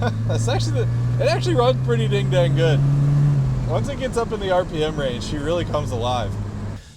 It actually runs pretty dang good. Once it gets up in the RPM range, she really comes alive.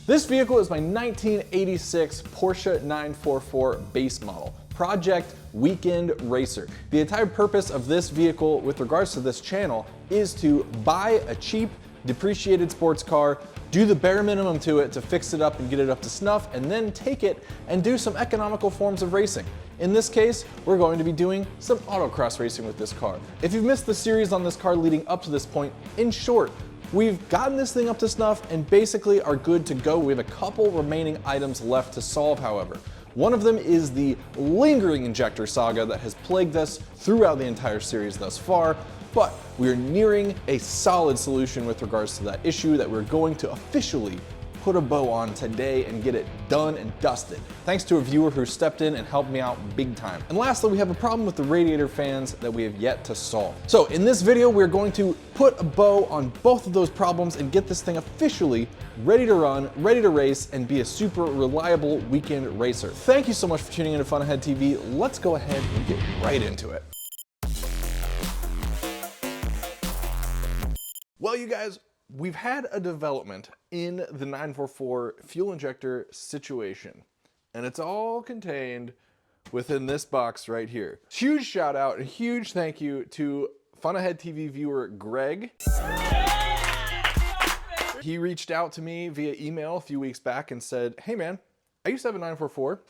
This vehicle is my 1986 Porsche 944 base model, Project Weekend Racer. The entire purpose of this vehicle with regards to this channel is to buy a cheap, depreciated sports car, do the bare minimum to it to fix it up and get it up to snuff, and then take it and do some economical forms of racing. In this case, we're going to be doing some autocross racing with this car. If you've missed the series on this car leading up to this point, in short, we've gotten this thing up to snuff and basically are good to go. We have a couple remaining items left to solve, however. One of them is the lingering injector saga that has plagued us throughout the entire series thus far, but we're nearing a solid solution with regards to that issue that we're going to officially put a bow on today and get it done and dusted. Thanks to a viewer who stepped in and helped me out big time. And lastly, we have a problem with the Radiator fans that we have yet to solve. So in this video, we're going to put a bow on both of those problems and get this thing officially ready to run, ready to race, and be a super reliable weekend racer. Thank you so much for tuning in to Fun Ahead TV. Let's go ahead and get right into it. Well, you guys, we've had a development in the 944 fuel injector situation, and it's all contained within this box right here. Huge shout out and huge thank you to Fun Ahead TV viewer Greg. He reached out to me via email a few weeks back and said, hey man, I used to have a 944.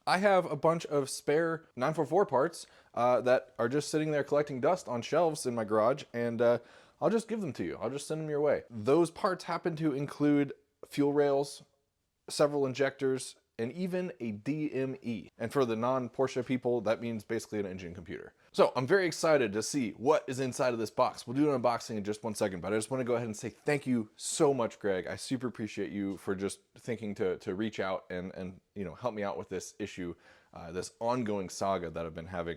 I have a bunch of spare 944 parts that are just sitting there collecting dust on shelves in my garage, and I'll just give them to you. I'll just send them your way. Those parts happen to include fuel rails, several injectors, and even a DME. And for the non-Porsche people, that means basically an engine computer. So I'm very excited to see what is inside of this box. We'll do an unboxing in just 1 second, but I just want to go ahead and say thank you so much, Greg. I super appreciate you for just thinking to reach out and you know, help me out with this issue, this ongoing saga that I've been having.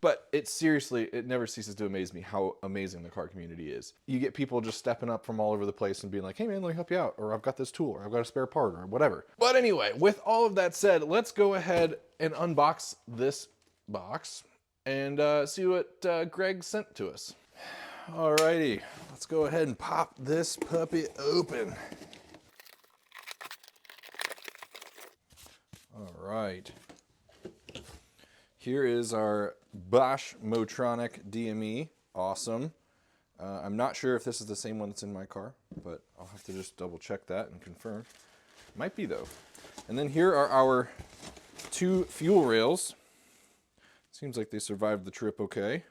But it seriously, it never ceases to amaze me how amazing the car community is. You get people just stepping up from all over the place and being like, hey man, let me help you out, or I've got this tool, or I've got a spare part, or whatever. But anyway, with all of that said, let's go ahead and unbox this box and see what Greg sent to us. Alrighty, let's go ahead and pop this puppy open. All right. Here is our Bosch Motronic DME. Awesome. I'm not sure if this is the same one that's in my car, but I'll have to just double check that and confirm. Might be though. And then here are our 2 fuel rails. Seems like they survived the trip okay.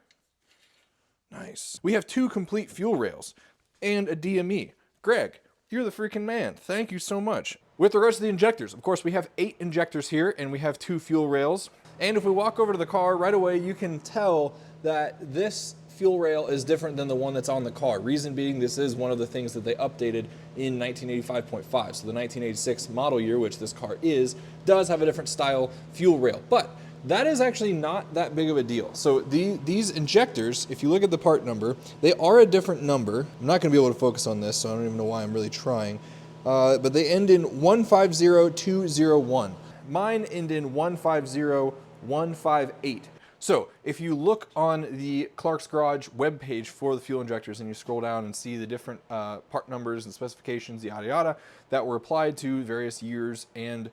Nice. We have 2 complete fuel rails and a DME. Greg, you're the freaking man. Thank you so much. With regards to the injectors, of course, we have 8 injectors here and we have 2 fuel rails. And if we walk over to the car right away, you can tell that this fuel rail is different than the one that's on the car. Reason being, this is one of the things that they updated in 1985.5. So the 1986 model year, which this car is, does have a different style fuel rail. But that is actually not that big of a deal. So these injectors, if you look at the part number, they are a different number. I'm not gonna be able to focus on this, so I don't even know why I'm really trying. But they end in 150201. Mine end in 150158. So if you look on the Clark's Garage webpage for the fuel injectors and you scroll down and see the different part numbers and specifications, yada yada, that were applied to various years and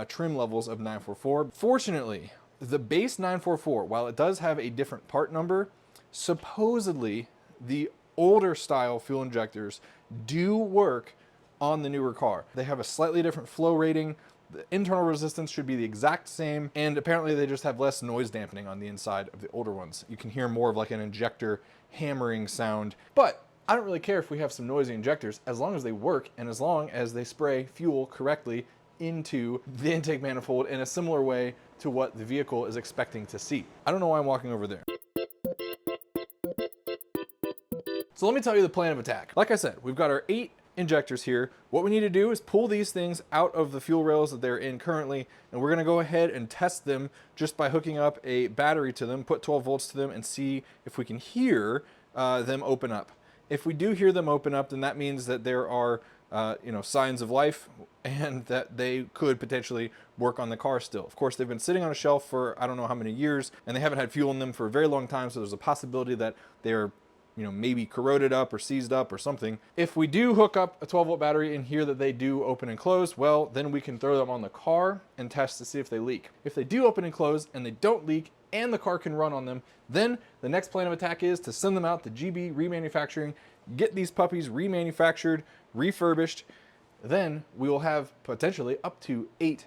trim levels of 944. Fortunately, the base 944, while it does have a different part number, supposedly the older style fuel injectors do work on the newer car. They have a slightly different flow rating. The internal resistance should be the exact same, and apparently they just have less noise dampening on the inside of the older ones. You can hear more of like an injector hammering sound, but I don't really care if we have some noisy injectors as long as they work and as long as they spray fuel correctly into the intake manifold in a similar way to what the vehicle is expecting to see. I don't know why I'm walking over there. So let me tell you the plan of attack. Like I said, we've got our 8 injectors here. What we need to do is pull these things out of the fuel rails that they're in currently, and we're gonna go ahead and test them just by hooking up a battery to them, put 12 volts to them, and see if we can hear them open up. If we do hear them open up, then that means that there are signs of life, and that they could potentially work on the car still. Of course, they've been sitting on a shelf for I don't know how many years, and they haven't had fuel in them for a very long time, so there's a possibility that they're maybe corroded up or seized up or something. If we do hook up a 12-volt battery and hear that they do open and close, well, then we can throw them on the car and test to see if they leak. If they do open and close and they don't leak and the car can run on them, then the next plan of attack is to send them out to GB remanufacturing, get these puppies remanufactured, refurbished. Then we will have potentially up to 8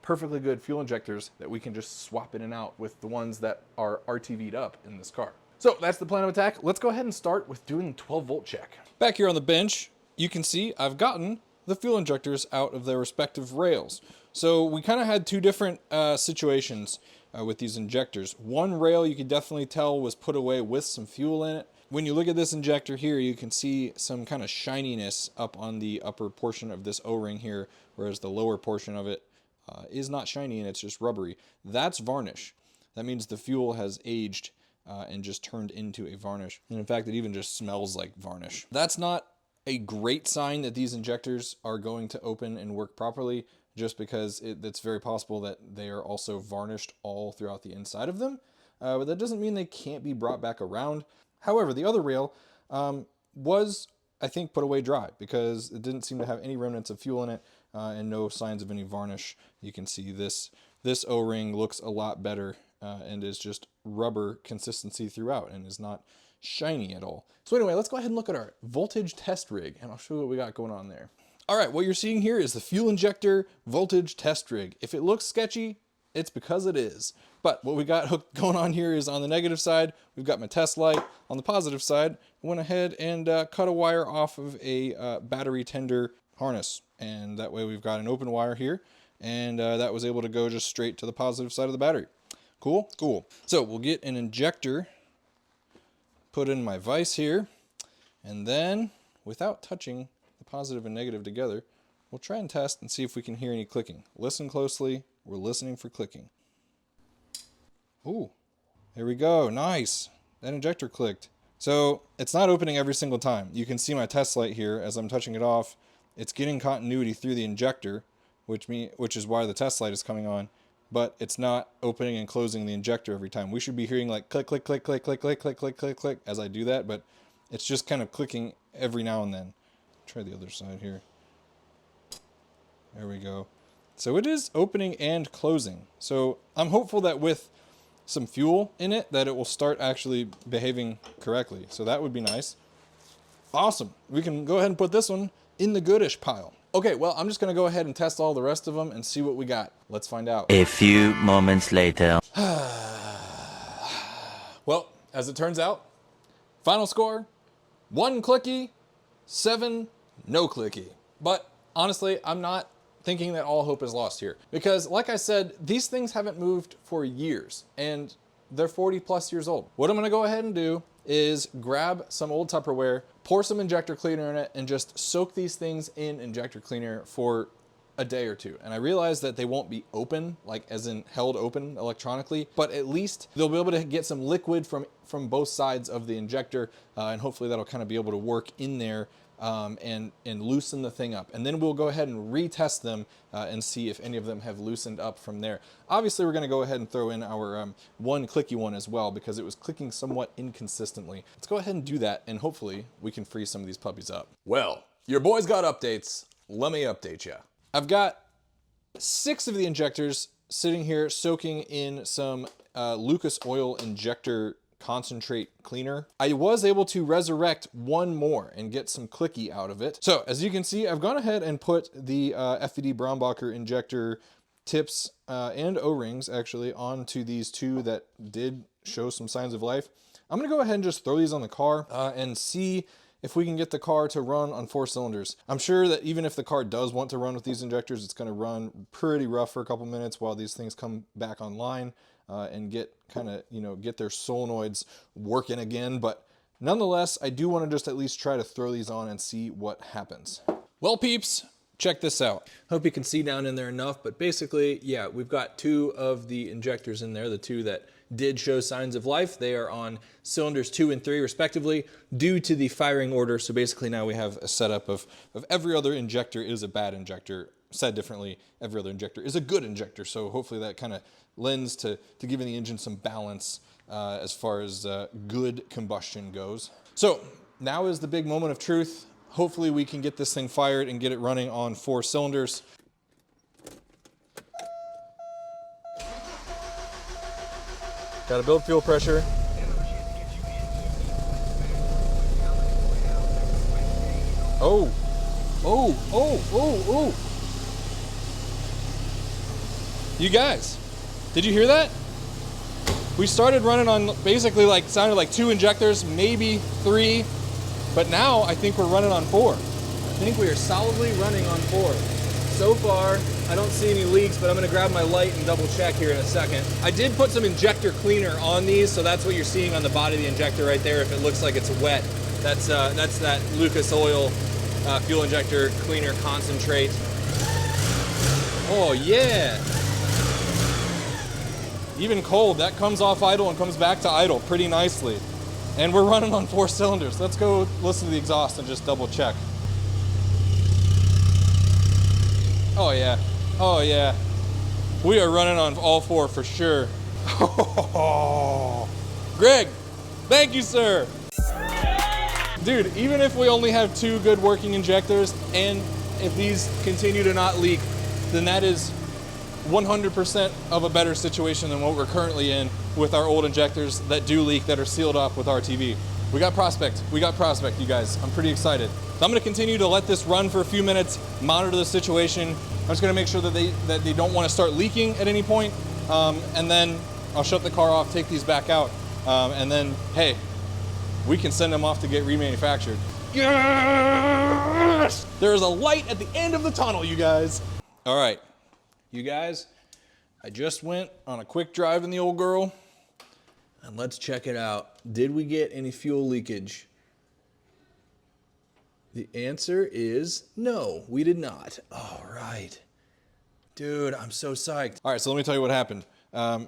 perfectly good fuel injectors that we can just swap in and out with the ones that are RTV'd up in this car. So that's the plan of attack. Let's go ahead and start with doing the 12-volt check. Back here on the bench, you can see I've gotten the fuel injectors out of their respective rails. So we kind of had 2 different situations with these injectors. One rail you could definitely tell was put away with some fuel in it. When you look at this injector here, you can see some kind of shininess up on the upper portion of this O-ring here, whereas the lower portion of it is not shiny and it's just rubbery. That's varnish. That means the fuel has aged and just turned into a varnish. And in fact, it even just smells like varnish. That's not a great sign that these injectors are going to open and work properly, just because it's very possible that they are also varnished all throughout the inside of them. But that doesn't mean they can't be brought back around. However, the other rail was, I think, put away dry because it didn't seem to have any remnants of fuel in it and no signs of any varnish. You can see this O-ring looks a lot better and is just rubber consistency throughout and is not shiny at all. So anyway, let's go ahead and look at our voltage test rig and I'll show you what we got going on there. All right, what you're seeing here is the fuel injector voltage test rig. If it looks sketchy, it's because it is. But what we got going on here is on the negative side, we've got my test light. On the positive side, I went ahead and cut a wire off of a battery tender harness. And that way we've got an open wire here. And that was able to go just straight to the positive side of the battery. Cool? Cool. So we'll get an injector, put in my vise here, and then without touching the positive and negative together, we'll try and test and see if we can hear any clicking. Listen closely. We're listening for clicking. Ooh, there we go. Nice. That injector clicked. So it's not opening every single time. You can see my test light here as I'm touching it off. It's getting continuity through the injector, which is why the test light is coming on. But it's not opening and closing the injector every time. We should be hearing like click, click, click, click, click, click, click, click, click, click as I do that, but it's just kind of clicking every now and then. Try the other side here. There we go. So it is opening and closing. So I'm hopeful that with some fuel in it, that it will start actually behaving correctly. So that would be nice. Awesome. We can go ahead and put this one in the goodish pile. Okay, well, I'm just going to go ahead and test all the rest of them and see what we got. Let's find out. A few moments later. Well, as it turns out, final score, 1 clicky, 7 no clicky. But honestly, I'm not thinking that all hope is lost here. Because like I said, these things haven't moved for years and they're 40 plus years old. What I'm going to go ahead and do is grab some old Tupperware, pour some injector cleaner in it, and just soak these things in injector cleaner for a day or 2. And I realize that they won't be open, like as in held open electronically, but at least they'll be able to get some liquid from both sides of the injector, and hopefully that'll kind of be able to work in there and loosen the thing up. And then we'll go ahead and retest them and see if any of them have loosened up from there. Obviously, we're going to go ahead and throw in our 1 clicky one as well because it was clicking somewhat inconsistently. Let's go ahead and do that, and hopefully we can free some of these puppies up. Well, your boy's got updates. Let me update you. I've got 6 of the injectors sitting here soaking in some Lucas oil injector concentrate cleaner. I was able to resurrect 1 more and get some clicky out of it. So as you can see, I've gone ahead and put the FVD Braunbacher injector tips and O-rings actually onto these 2 that did show some signs of life. I'm gonna go ahead and just throw these on the car and see if we can get the car to run on 4 cylinders. I'm sure that even if the car does want to run with these injectors, it's gonna run pretty rough for a couple minutes while these things come back online and get their solenoids working again. But nonetheless, I do want to just at least try to throw these on and see what happens. Well, peeps, check this out. Hope you can see down in there enough, but basically, yeah, we've got two of the injectors in there, the two that did show signs of life. They are on cylinders 2 and 3 respectively due to the firing order. So basically now we have a setup of every other injector is a bad injector. Said differently, every other injector is a good injector. So hopefully that kind of lends to giving the engine some balance as far as good combustion goes. So now is the big moment of truth. Hopefully we can get this thing fired and get it running on 4 cylinders. Got to build fuel pressure. Oh, oh, oh, oh, oh. You guys, did you hear that? We started running on basically like, sounded like 2 injectors, maybe 3, but now I think we're running on 4. I think we are solidly running on 4. So far, I don't see any leaks, but I'm gonna grab my light and double check here in a second. I did put some injector cleaner on these, so that's what you're seeing on the body of the injector right there. If it looks like it's wet, that's that Lucas Oil fuel injector cleaner concentrate. Oh yeah. Even cold, that comes off idle and comes back to idle pretty nicely. And we're running on 4 cylinders. Let's go listen to the exhaust and just double check. Oh yeah, oh yeah. We are running on all 4 for sure. Greg, thank you, sir. Dude, even if we only have 2 good working injectors, and if these continue to not leak, then that is 100% of a better situation than what we're currently in with our old injectors that do leak, that are sealed up with RTV. We got prospect, you guys. I'm pretty excited. So I'm gonna continue to let this run for a few minutes, monitor the situation. I'm just gonna make sure that they don't wanna start leaking at any point. And then I'll shut the car off, take these back out. And then, hey, we can send them off to get remanufactured. Yes! There is a light at the end of the tunnel, you guys. All right. You guys, I just went on a quick drive in the old girl, and let's check it out. Did we get any fuel leakage? The answer is no, we did not. All right. Dude, I'm so psyched. All right, so let me tell you what happened.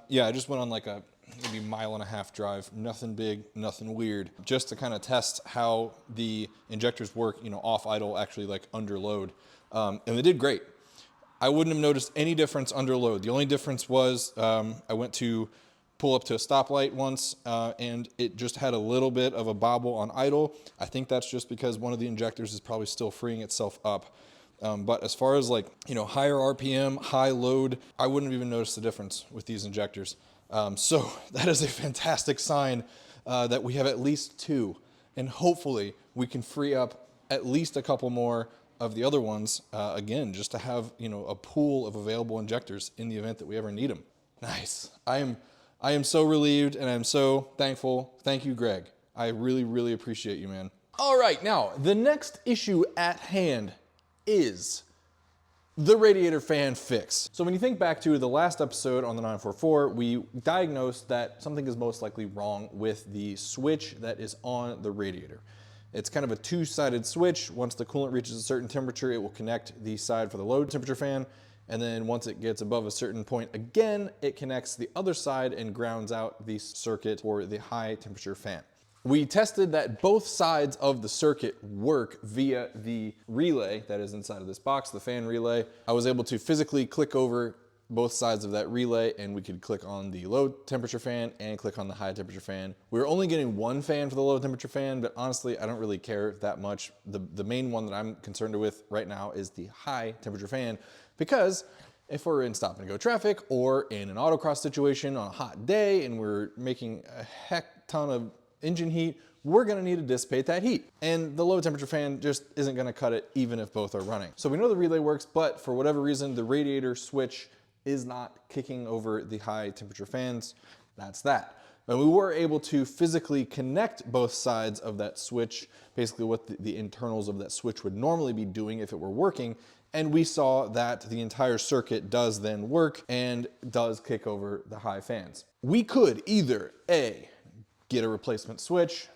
Yeah, I just went on like a maybe 1.5 mile drive. Nothing big, nothing weird. Just to kind of test how the injectors work, you know, off idle, actually like under load. And they did great. I wouldn't have noticed any difference under load. The only difference was I went to pull up to a stoplight once and it just had a little bit of a bobble on idle. I think that's just because one of the injectors is probably still freeing itself up. But as far as like, you know, higher RPM, high load, I wouldn't have even noticed the difference with these injectors. So that is a fantastic sign that we have at least 2, and hopefully we can free up at least a couple more of the other ones, again, just to have, you know, a pool of available injectors in the event that we ever need them. Nice. I am so relieved and I'm so thankful. Thank you, Greg. I really, really appreciate you, man. All right, now, the next issue at hand is the radiator fan fix. So when you think back to the last episode on the 944, we diagnosed that something is most likely wrong with the switch that is on the radiator. It's kind of a 2-sided switch. Once the coolant reaches a certain temperature, it will connect the side for the low temperature fan. And then once it gets above a certain point again, it connects the other side and grounds out the circuit for the high temperature fan. We tested that both sides of the circuit work via the relay that is inside of this box, the fan relay. I was able to physically click over both sides of that relay, and we could click on the low temperature fan and click on the high temperature fan. We were only getting 1 fan for the low temperature fan, but honestly, I don't really care that much. The main one that I'm concerned with right now is the high temperature fan, because if we're in stop and go traffic or in an autocross situation on a hot day and we're making a heck ton of engine heat, we're gonna need to dissipate that heat. And the low temperature fan just isn't gonna cut it even if both are running. So we know the relay works, but for whatever reason, the radiator switch is not kicking over the high temperature fans. That's that. And we were able to physically connect both sides of that switch, basically what the internals of that switch would normally be doing if it were working. And we saw that the entire circuit does then work and does kick over the high fans. We could either A, get a replacement switch,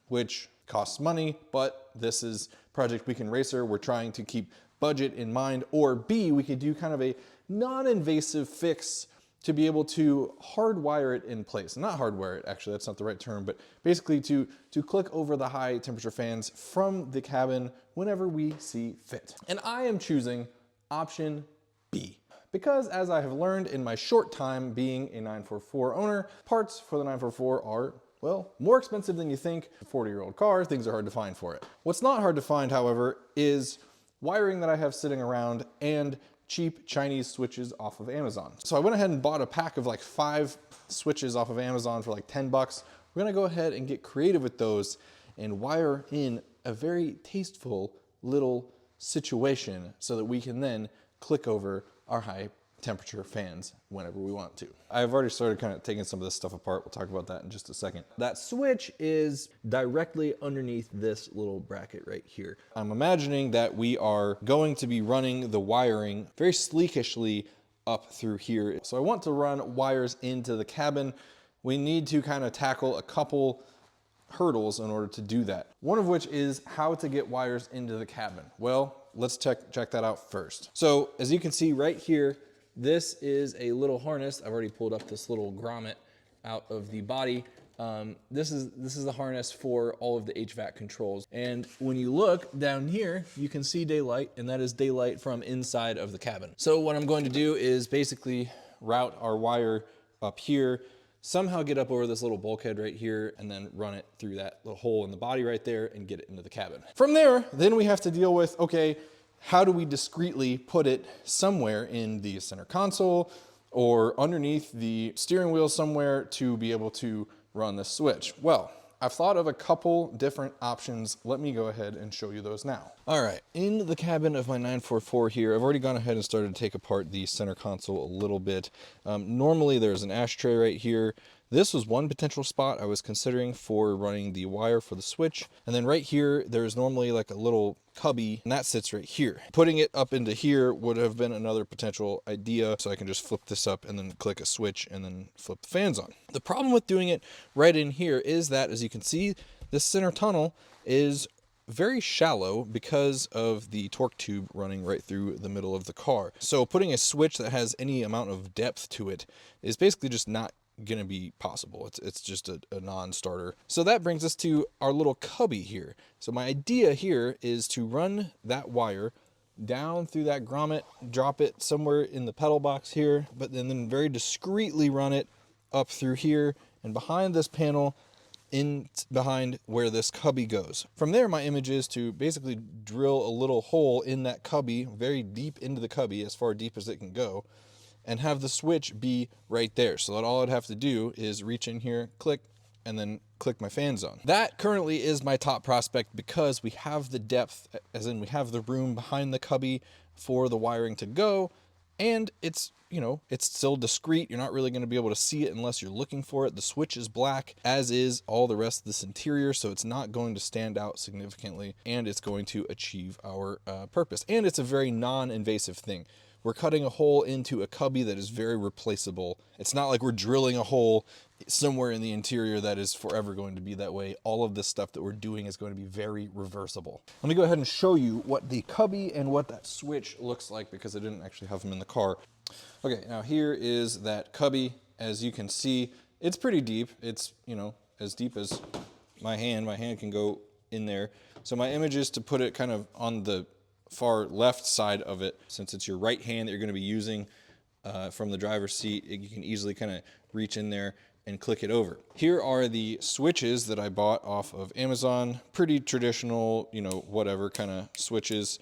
which costs money, but this is Project Weekend Racer. We're trying to keep budget in mind, or B, we could do kind of a non-invasive fix to be able to hardwire it in place. Not hardwire it, actually, that's not the right term, but basically to click over the high temperature fans from the cabin whenever we see fit. And I am choosing option B. Because as I have learned in my short time being a 944 owner, parts for the 944 are, well, more expensive than you think. A 40-year-old car, things are hard to find for it. What's not hard to find, however, is wiring that I have sitting around and cheap Chinese switches off of Amazon. So I went ahead and bought a pack of like 5 switches off of Amazon for like 10 bucks. We're gonna go ahead and get creative with those and wire in a very tasteful little situation so that we can then click over our high temperature fans whenever we want to. I've already started kind of taking some of this stuff apart. We'll talk about that in just a second. That switch is directly underneath this little bracket right here. I'm imagining that we are going to be running the wiring very sleekishly up through here. So I want to run wires into the cabin. We need to kind of tackle a couple hurdles in order to do that. One of which is how to get wires into the cabin. Well, let's check that out first. So as you can see right here, this is a little harness. I've already pulled up this little grommet out of the body. This is the harness for all of the HVAC controls. And when you look down here, you can see daylight, and that is daylight from inside of the cabin. So what I'm going to do is basically route our wire up here, somehow get up over this little bulkhead right here, and then run it through that little hole in the body right there and get it into the cabin. From there, then we have to deal with, okay, how do we discreetly put it somewhere in the center console or underneath the steering wheel somewhere to be able to run this switch? Well, I've thought of a couple different options. Let me go ahead and show you those now. All right, in the cabin of my 944 here, I've already gone ahead and started to take apart the center console a little bit. Normally there's an ashtray right here. This was one potential spot I was considering for running the wire for the switch. And then right here, there's normally like a little cubby, and that sits right here. Putting it up into here would have been another potential idea, so I can just flip this up and then click a switch and then flip the fans on. The problem with doing it right in here is that, as you can see, this center tunnel is very shallow because of the torque tube running right through the middle of the car. So putting a switch that has any amount of depth to it is basically just not gonna be possible. It's just a non-starter. So that brings us to our little cubby here. So my idea here is to run that wire down through that grommet, drop it somewhere in the pedal box here, but then very discreetly run it up through here and behind this panel, in behind where this cubby goes. From there, my image is to basically drill a little hole in that cubby, very deep into the cubby, as far deep as it can go, and have the switch be right there, so that all I'd have to do is reach in here, click, and then click my fans on. That currently is my top prospect because we have the depth, as in we have the room behind the cubby for the wiring to go, and it's, you know, it's still discreet. You're not really going to be able to see it unless you're looking for it. The switch is black, as is all the rest of this interior, so it's not going to stand out significantly, and it's going to achieve our purpose. And it's a very non-invasive thing. We're cutting a hole into a cubby that is very replaceable. It's not like we're drilling a hole somewhere in the interior that is forever going to be that way. All of this stuff that we're doing is going to be very reversible. Let me go ahead and show you what the cubby and what that switch looks like, because I didn't actually have them in the car. Okay, now here is that cubby. As you can see, it's pretty deep. It's, you know, as deep as my hand. My hand can go in there. So my image is to put it kind of on the far left side of it. Since it's your right hand that you're going to be using from the driver's seat, you can easily kind of reach in there and click it over. Here are the switches that I bought off of Amazon. Pretty traditional, you know, whatever kind of switches.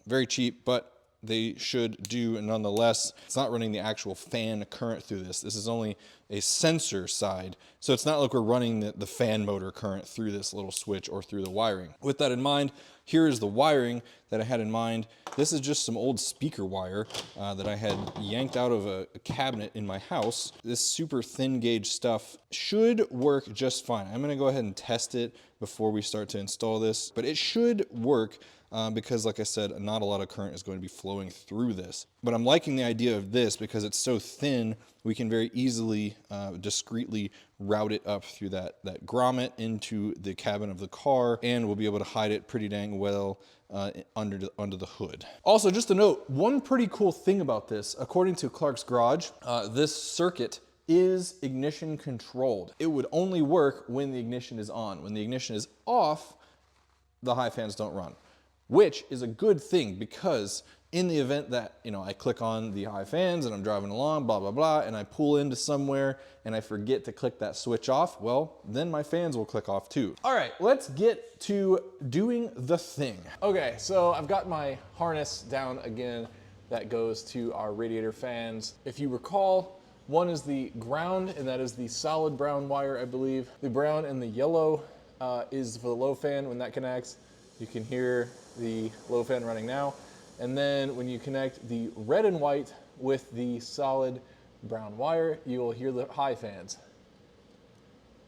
Very cheap, but they should do nonetheless. It's not running the actual fan current through this. This is only a sensor side. So it's not like we're running the fan motor current through this little switch or through the wiring. With that in mind, here is the wiring that I had in mind. This is just some old speaker wire that I had yanked out of a cabinet in my house. This super thin gauge stuff should work just fine. I'm gonna go ahead and test it before we start to install this, but it should work because, like I said, not a lot of current is going to be flowing through this. But I'm liking the idea of this because it's so thin, we can very easily, discreetly route it up through that grommet into the cabin of the car, and we'll be able to hide it pretty dang well under the hood. Also, just a note, one pretty cool thing about this, according to Clark's Garage, this circuit is ignition controlled. It would only work when the ignition is on. When the ignition is off, the high fans don't run, which is a good thing, because in the event that, you know, I click on the high fans and I'm driving along, blah, blah, blah, and I pull into somewhere and I forget to click that switch off, well, then my fans will click off too. All right, let's get to doing the thing. Okay, so I've got my harness down again that goes to our radiator fans. If you recall, one is the ground, and that is the solid brown wire, I believe. The brown and the yellow is for the low fan. When that connects, you can hear the low fan running now. And then when you connect the red and white with the solid brown wire, you will hear the high fans.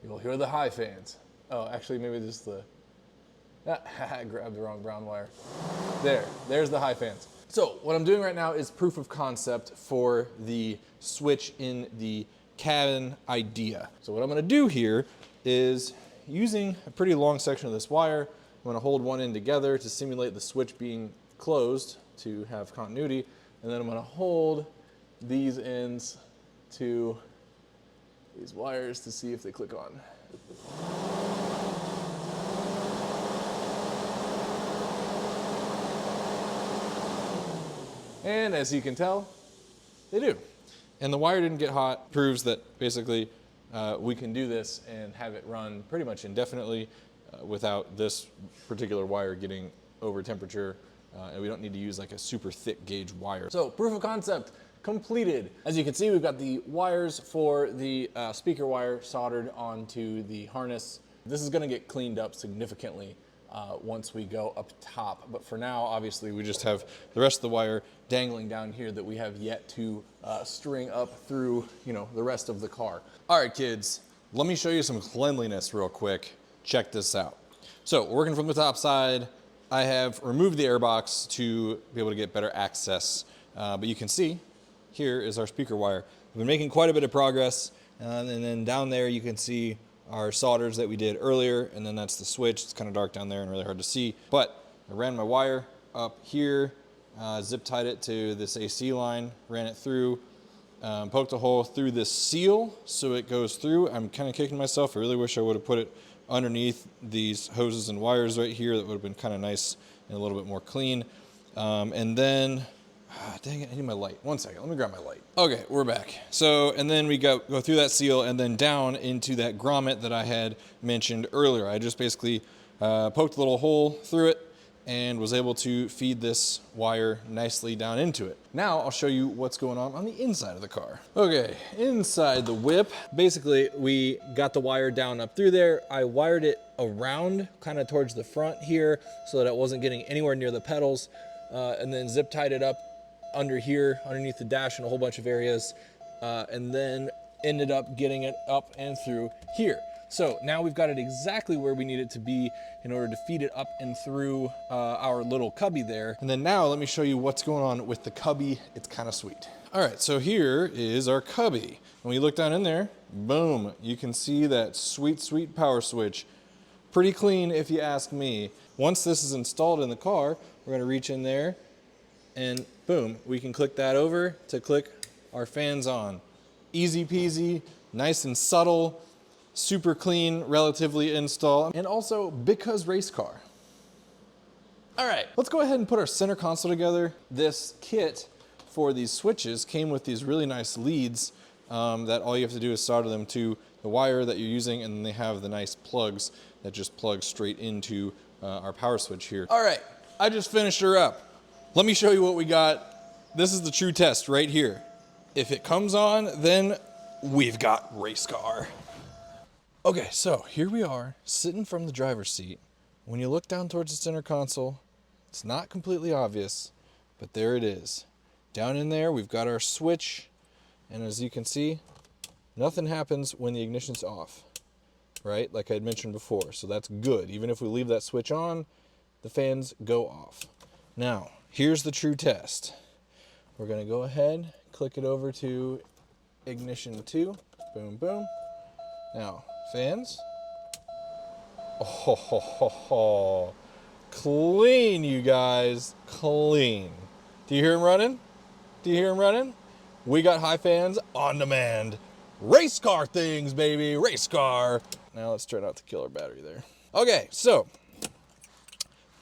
You will hear the high fans. Oh, actually, maybe this is the, I grabbed the wrong brown wire. There's the high fans. So what I'm doing right now is proof of concept for the switch in the cabin idea. So what I'm gonna do here is, using a pretty long section of this wire, I'm gonna hold one end together to simulate the switch being closed to have continuity, and then I'm gonna hold these ends to these wires to see if they click on. And as you can tell, they do. And the wire didn't get hot, proves that basically we can do this and have it run pretty much indefinitely without this particular wire getting over temperature. And we don't need to use like a super thick gauge wire. So proof of concept completed. As you can see, we've got the wires for the speaker wire soldered onto the harness. This is gonna get cleaned up significantly once we go up top. But for now, obviously, we just have the rest of the wire dangling down here that we have yet to string up through, you know, the rest of the car. All right, kids, let me show you some cleanliness real quick. Check this out. So working from the top side, I have removed the airbox to be able to get better access. But you can see, here is our speaker wire. We've been making quite a bit of progress. And then down there, you can see our solders that we did earlier, and then that's the switch. It's kind of dark down there and really hard to see. But I ran my wire up here, zip tied it to this AC line, ran it through, poked a hole through this seal so it goes through. I'm kind of kicking myself. I really wish I would have put it underneath these hoses and wires right here. That would have been kind of nice and a little bit more clean. And then, dang it, I need my light. One second, let me grab my light. Okay, we're back. So, and then we go through that seal and then down into that grommet that I had mentioned earlier. I just basically poked a little hole through it and was able to feed this wire nicely down into it. Now I'll show you what's going on the inside of the car. Okay, inside the whip, basically we got the wire down up through there. I wired it around kind of towards the front here so that it wasn't getting anywhere near the pedals, and then zip tied it up under here, underneath the dash in a whole bunch of areas, and then ended up getting it up and through here. So now we've got it exactly where we need it to be in order to feed it up and through our little cubby there. And then now let me show you what's going on with the cubby. It's kind of sweet. All right, so here is our cubby. When you look down in there, boom, you can see that sweet, sweet power switch. Pretty clean if you ask me. Once this is installed in the car, we're gonna reach in there and boom, we can click that over to click our fans on. Easy peasy, nice and subtle. Super clean, relatively install, and also because race car. All right, let's go ahead and put our center console together. This kit for these switches came with these really nice leads that all you have to do is solder them to the wire that you're using, and then they have the nice plugs that just plug straight into our power switch here. All right, I just finished her up. Let me show you what we got. This is the true test right here. If it comes on, then we've got race car. Okay, so here we are, sitting from the driver's seat. When you look down towards the center console, it's not completely obvious, but there it is. Down in there, we've got our switch, and as you can see, nothing happens when the ignition's off, right? Like I had mentioned before, so that's good. Even if we leave that switch on, the fans go off. Now, here's the true test. We're gonna go ahead, click it over to ignition 2, boom, boom. Now, fans. Oh, ho, ho, ho. Clean, you guys, clean. Do you hear him running? Do you hear him running? We got high fans on demand. Race car things, baby, race car. Now let's turn out the killer battery there. Okay, so,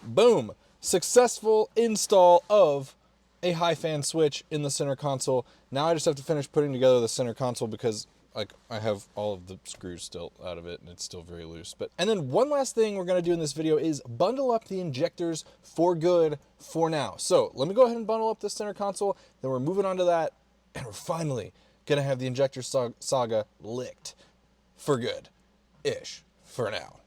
boom. Successful install of a high fan switch in the center console. Now I just have to finish putting together the center console because like I have all of the screws still out of it and it's still very loose. And then one last thing we're gonna do in this video is bundle up the injectors for good for now. So let me go ahead and bundle up the center console, then we're moving on to that, and we're finally gonna have the injector saga licked for good-ish for now.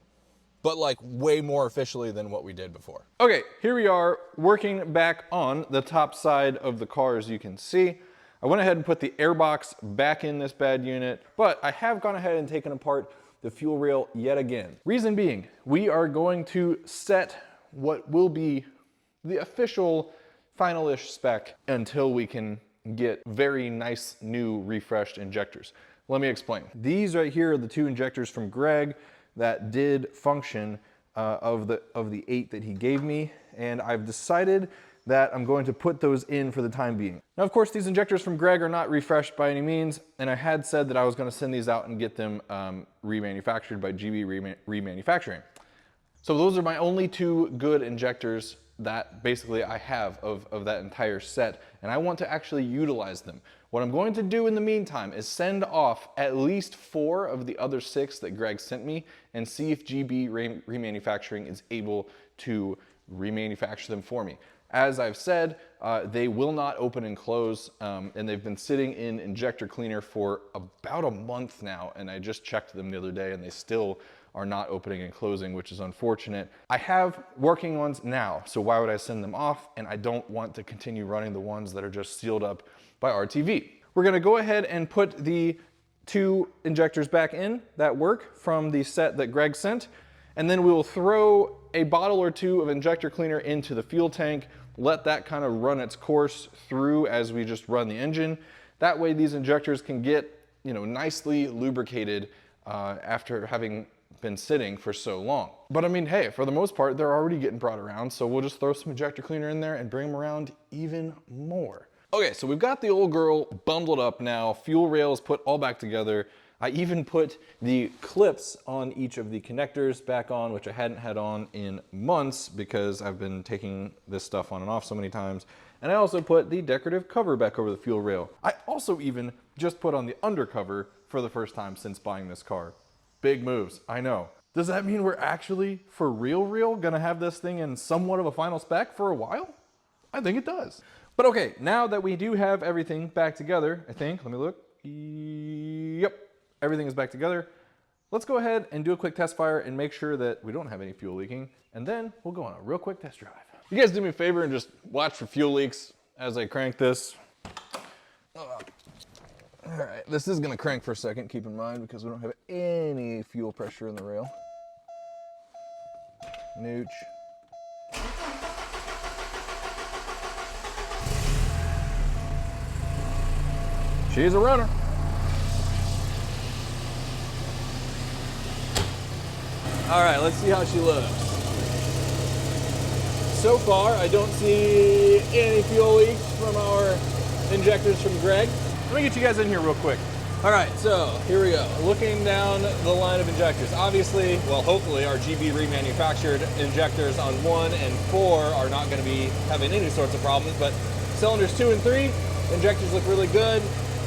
But like way more officially than what we did before. Okay, here we are working back on the top side of the car, as you can see. I went ahead and put the airbox back in this bad unit, but I have gone ahead and taken apart the fuel rail yet again. Reason being, we are going to set what will be the official final-ish spec until we can get very nice new refreshed injectors. Let me explain. These right here are the two injectors from Greg that did function of the 8 that he gave me, and I've decided that I'm going to put those in for the time being. Now, of course, these injectors from Greg are not refreshed by any means, and I had said that I was gonna send these out and get them remanufactured by GB Remanufacturing. So those are my only two good injectors that basically I have of that entire set, and I want to actually utilize them. What I'm going to do in the meantime is send off at least 4 of the other 6 that Greg sent me and see if GB Remanufacturing is able to remanufacture them for me. As I've said, they will not open and close, and they've been sitting in injector cleaner for about a month now, and I just checked them the other day and they still are not opening and closing, which is unfortunate. I have working ones now, so why would I send them off? And I don't want to continue running the ones that are just sealed up by RTV. We're gonna go ahead and put the 2 injectors back in that work from the set that Greg sent, and then we will throw a bottle or 2 of injector cleaner into the fuel tank, let that kind of run its course through as we just run the engine. That way these injectors can get, you know, nicely lubricated after having been sitting for so long. But I mean, hey, for the most part, they're already getting brought around, so we'll just throw some injector cleaner in there and bring them around even more. Okay, so we've got the old girl bundled up now, fuel rails put all back together. I even put the clips on each of the connectors back on, which I hadn't had on in months because I've been taking this stuff on and off so many times. And I also put the decorative cover back over the fuel rail. I also even just put on the undercover for the first time since buying this car. Big moves, I know. Does that mean we're actually, for real, gonna have this thing in somewhat of a final spec for a while? I think it does. But okay, now that we do have everything back together, I think, let me look. Yep, everything is back together. Let's go ahead and do a quick test fire and make sure that we don't have any fuel leaking, and then we'll go on a real quick test drive. You guys do me a favor and just watch for fuel leaks as I crank this. All right, this is gonna crank for a second, keep in mind, because we don't have any fuel pressure in the rail. Nooch. She's a runner. All right, let's see how she looks. So far, I don't see any fuel leaks from our injectors from Greg. Let me get you guys in here real quick. All right, so here we go. Looking down the line of injectors. Obviously, well, hopefully our GB remanufactured injectors on 1 and 4 are not gonna be having any sorts of problems, but cylinders 2 and 3, injectors look really good.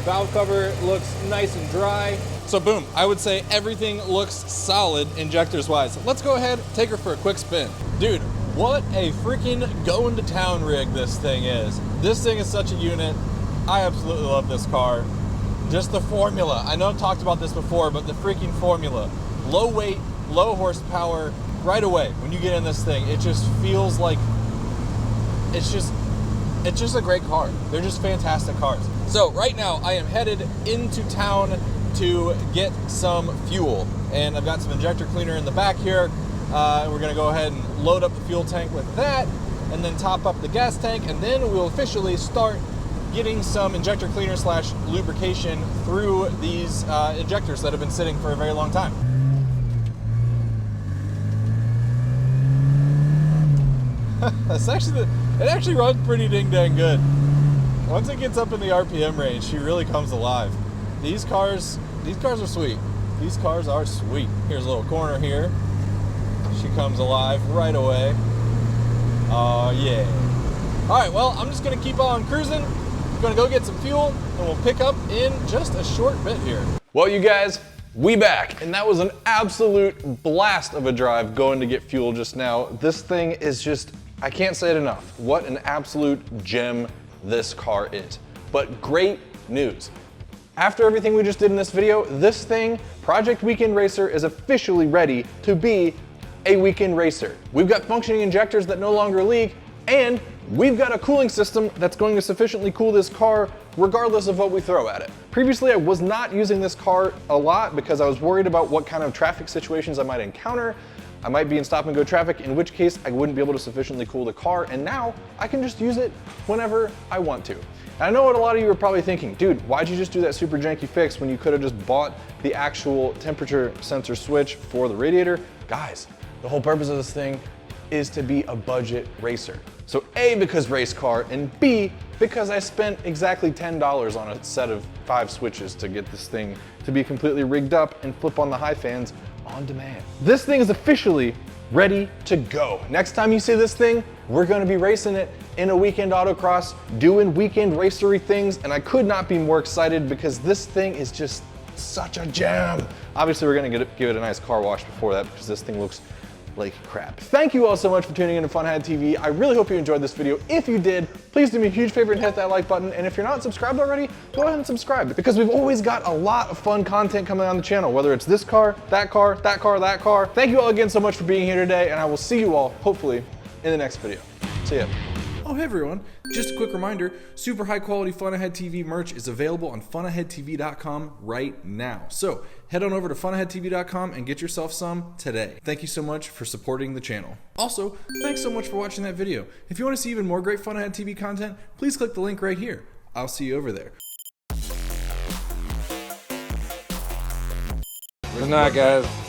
Valve cover looks nice and dry. So boom, I would say everything looks solid injectors wise. Let's go ahead, take her for a quick spin. Dude, what a freaking going to town rig this thing is. This thing is such a unit. I absolutely love this car. Just the formula. I know I've talked about this before, but the freaking formula. Low weight, low horsepower, right away. When you get in this thing, it just feels like, it's just a great car. They're just fantastic cars. So right now I am headed into town to get some fuel. And I've got some injector cleaner in the back here. We're gonna go ahead and load up the fuel tank with that and then top up the gas tank, and then we'll officially start getting some injector cleaner slash lubrication through these injectors that have been sitting for a very long time. It actually runs pretty dang good. Once it gets up in the RPM range, she really comes alive. These cars are sweet. These cars are sweet. Here's a little corner here. She comes alive right away. Oh yeah. All right, well, I'm just gonna keep on cruising. I'm gonna go get some fuel and we'll pick up in just a short bit here. Well, you guys, we back. And that was an absolute blast of a drive going to get fuel just now. This thing is just, I can't say it enough. What an absolute gem this car is. But great news. After everything we just did in this video, this thing, Project Weekend Racer, is officially ready to be a weekend racer. We've got functioning injectors that no longer leak, and we've got a cooling system that's going to sufficiently cool this car regardless of what we throw at it. Previously, I was not using this car a lot because I was worried about what kind of traffic situations I might encounter. I might be in stop and go traffic, in which case I wouldn't be able to sufficiently cool the car, and now I can just use it whenever I want to. And I know what a lot of you are probably thinking, dude, why'd you just do that super janky fix when you could have just bought the actual temperature sensor switch for the radiator? Guys, the whole purpose of this thing is to be a budget racer. So A, because race car, and B, because I spent exactly $10 on a set of 5 switches to get this thing to be completely rigged up and flip on the high fans on demand. This thing is officially ready to go. Next time you see this thing, we're gonna be racing it in a weekend autocross, doing weekend racery things, and I could not be more excited because this thing is just such a gem. Obviously, we're gonna give it a nice car wash before that because this thing looks like crap. Thank you all so much for tuning in to Funhead TV. I really hope you enjoyed this video. If you did, please do me a huge favor and hit that like button. And if you're not subscribed already, go ahead and subscribe because we've always got a lot of fun content coming on the channel, whether it's this car, that car, that car, that car. Thank you all again so much for being here today, and I will see you all, hopefully, in the next video. See ya. Oh, hey everyone. Just a quick reminder, super high quality Funahead TV merch is available on funaheadtv.com right now. So head on over to funaheadtv.com and get yourself some today. Thank you so much for supporting the channel. Also, thanks so much for watching that video. If you want to see even more great Funahead TV content, please click the link right here. I'll see you over there. Good night, guys.